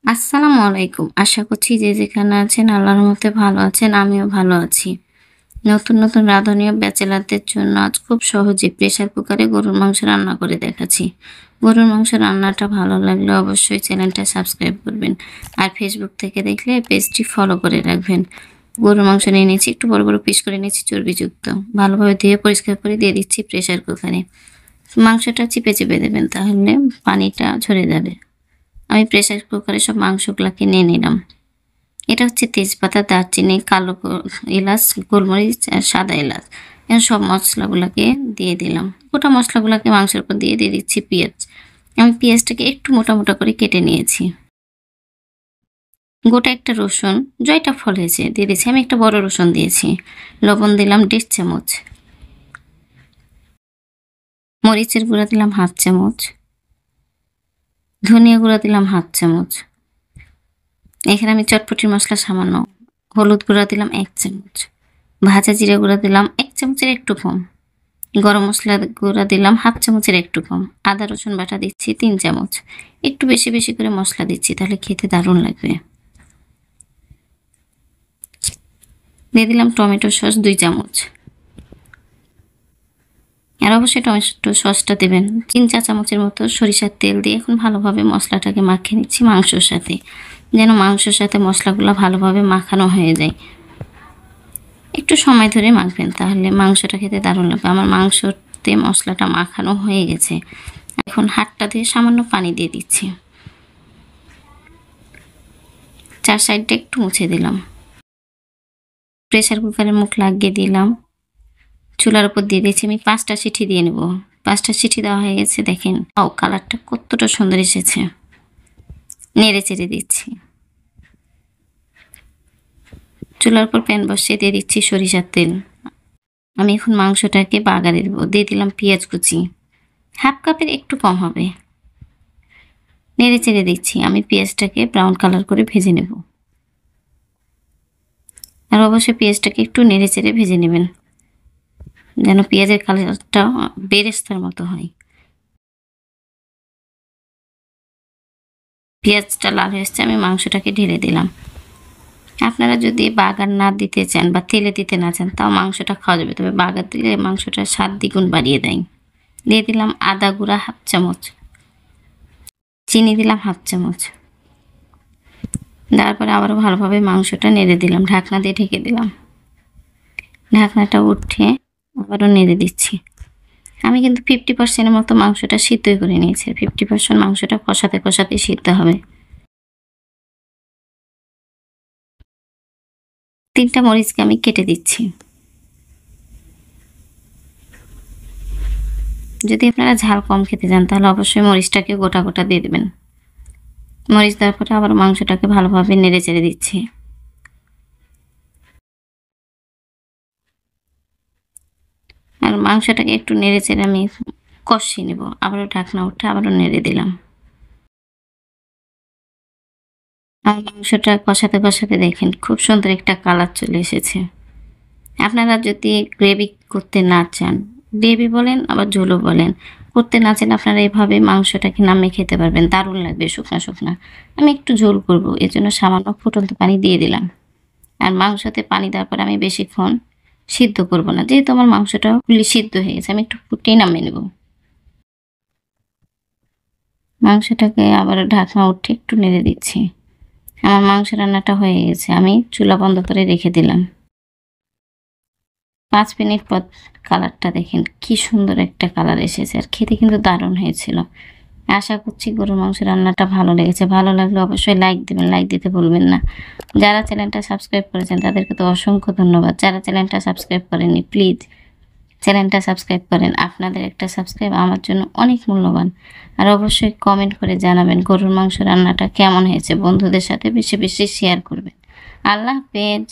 আসসালামু আলাইকুম। আশা করছি যে যেখানে আছেন আল্লাহর রহমতে ভালো আছেন। আমিও ভালো আছি। নতুন রাঁধুনি ব্যাচেলারদের জন্য আজ খুব সহজে প্রেসার কুকারে গরুর মাংস রান্না করে দেখাচ্ছি। গরুর মাংস রান্নাটা ভালো লাগলে অবশ্যই চ্যানেলটা সাবস্ক্রাইব করবেন। আর ফেসবুক থেকে দেখলে পেজটি ফলো করে রাখবেন। গরুর মাংস নিয়ে নিয়েছি, একটু বড় পিস করে নিয়েছি চর্বিযুক্ত। ভালোভাবে ধুয়ে পরিষ্কার করে দিয়ে দিচ্ছি প্রেসার কুকারে। মাংসটা চিপে দেবেন, তাহলে পানিটা ঝরে যাবে। আমি প্রেসার কুকারে সব মাংসগুলাকে নিয়ে নিলাম। এটা হচ্ছে তেজপাতা, দারচিনি, এলাচ, গোলমরিচ আর সাদা এলাচ। এখন সব মশলাগুলোকে দিয়ে দিলাম। গোটা মশলাগুলোকে মাংসের উপর দিয়ে দিচ্ছি পেঁয়াজ। আমি পেঁয়াজটাকে একটু মোটা করে কেটে নিয়েছি। গোটা একটা রসুন, জয়টা ফল হয়েছে, দিয়ে দিচ্ছি। আমি একটা বড় রসুন দিয়েছি। লবণ দিলাম 1.5 চামচ। মরিচের গুঁড়া দিলাম 1/2 চামচ। ধনিয়া গুঁড়া দিলাম 1/2 চামচ। এখানে আমি চটপটির মশলা সামান্য। হলুদ গুঁড়া দিলাম 1 চামচ। ভাজা জিরা গুঁড়া দিলাম 1 চামচের একটু কম। গরম মশলা গুঁড়া দিলাম 1/2 চামচের একটু কম। আদা রসুন বাটা দিচ্ছি 3 চামচ। একটু বেশি করে মশলা দিচ্ছি, তাহলে খেতে দারুণ লাগবে। দিয়ে দিলাম টমেটো সস 2 চামচ। আর অবশ্যই টমেটো সসটা দেবেন। 3 চা চামচের মতো সরিষার তেল দিয়ে এখন ভালোভাবে মশলাটাকে মাখিয়ে নিচ্ছি মাংসর সাথে, যেন মাংসর সাথে মশলাগুলো ভালোভাবে মাখানো হয়ে যায়। একটু সময় ধরে মাখবেন, তাহলে মাংসটা খেতে দারুণ লাগবে। আমার মাংসতে মশলাটা মাখানো হয়ে গেছে। এখন হাতটা দিয়ে সামান্য পানি দিয়ে দিচ্ছি। 4 সাইডটা একটু মুছে দিলাম। প্রেসার কুকারের মুখ লাগিয়ে দিলাম। চুলার উপর দিয়ে দিয়েছি। আমি 5টা সিটি দিয়ে নেব। 5টা সিটি দেওয়া হয়ে গেছে। দেখেন কালারটা কতটা সুন্দর এসেছে। নেড়ে চেড়ে দিচ্ছি। চুলার উপর প্যান বসিয়ে দিয়ে দিচ্ছি সরিষার তেল। আমি এখন মাংসটাকে বাগারে দেবো। দিয়ে দিলাম পেঁয়াজ কুচি, 1/2 কাপের একটু কম হবে। নেড়ে চেড়ে দিচ্ছি। আমি পেঁয়াজটাকে ব্রাউন কালার করে ভেজে নেব। আর অবশ্যই পেঁয়াজটাকে একটু নেড়ে চেড়ে ভেজে নেবেন, যেন পেঁয়াজের কালারটা বেরেস্তার মতো হয়। পেঁয়াজটা লাল হয়ে এসছে, আমি মাংসটাকে ঢেলে দিলাম। আপনারা যদি বাগার না দিতে চান বা তেলে দিতে না চান, তাও মাংসটা খাওয়া যাবে, তবে বাগার দিলে মাংসটা স্বাদ দ্বিগুণ বাড়িয়ে দেয়। দিয়ে দিলাম আদা গুঁড়া 1/2 চামচ। চিনি দিলাম 1/2 চামচ। দেওয়ার পরে আবারও ভালোভাবে মাংসটা নেড়ে দিলাম। ঢাকনা দিয়ে ঢেকে দিলাম। ঢাকনাটা উঠে আবারও নেড়ে দিচ্ছি। আমি কিন্তু 50% মতো মাংসটা সিদ্ধই করে নিয়েছি। 50% মাংসটা কষাতে সিদ্ধ হবে। 3টা মরিচকে আমি কেটে দিচ্ছি। যদি আপনারা ঝাল কম খেতে চান, তাহলে অবশ্যই মরিচটাকে গোটা দিয়ে দেবেন। মরিচ দেওয়ার পরে আবার মাংসটাকে ভালোভাবে নেড়ে চেড়ে দিচ্ছি। আর মাংসটাকে একটু নেড়ে চেড়ে আমি কষিয়ে নেব। আবারও ঢাকনা উঠে আবারও নেড়ে দিলাম। আর মাংসটা কষাতে দেখেন খুব সুন্দর একটা কালার চলে এসেছে। আপনারা যদি গ্রেভি করতে না চান, গ্রেভি বলেন আবার ঝোলও বলেন, করতে না চান, আপনারা এভাবে মাংসটাকে নামিয়ে খেতে পারবেন, দারুণ লাগবে শুকনা। আমি একটু ঝোল করব, এজন্য সামান্য ফুটন্ত পানি দিয়ে দিলাম। আর মাংসতে পানি দেওয়ার পর আমি বেশিক্ষণ সিদ্ধ করব না, যেহেতু আমার মাংসটা ফুলি সিদ্ধ হয়ে গেছে। আমি একটু ফুটিয়ে নামিয়ে নেব। মাংসটাকে আবার ঢাকনা উঠে একটু নেড়ে দিচ্ছি। আমার মাংস রান্নাটা হয়ে গেছে। আমি চুলা বন্ধ করে রেখে দিলাম। 5 মিনিট পর কালারটা দেখেন কি সুন্দর একটা কালার এসেছে, আর খেতে কিন্তু দারুণ হয়েছিল। আশা করছি গরুর মাংস রান্নাটা ভালো লেগেছে। ভালো লাগলে অবশ্যই লাইক দেবেন, লাইক দিতে ভুলবেন না। যারা চ্যানেলটা সাবস্ক্রাইব করেছেন তাদেরকে তো অসংখ্য ধন্যবাদ। যারা চ্যানেলটা সাবস্ক্রাইব করেননি, প্লিজ চ্যানেলটা সাবস্ক্রাইব করেন। আপনাদের একটা সাবস্ক্রাইব আমার জন্য অনেক মূল্যবান। আর অবশ্যই কমেন্ট করে জানাবেন গরুর মাংস রান্নাটা কেমন হয়েছে। বন্ধুদের সাথে বেশি শেয়ার করবেন। আল্লাহ হাফেজ।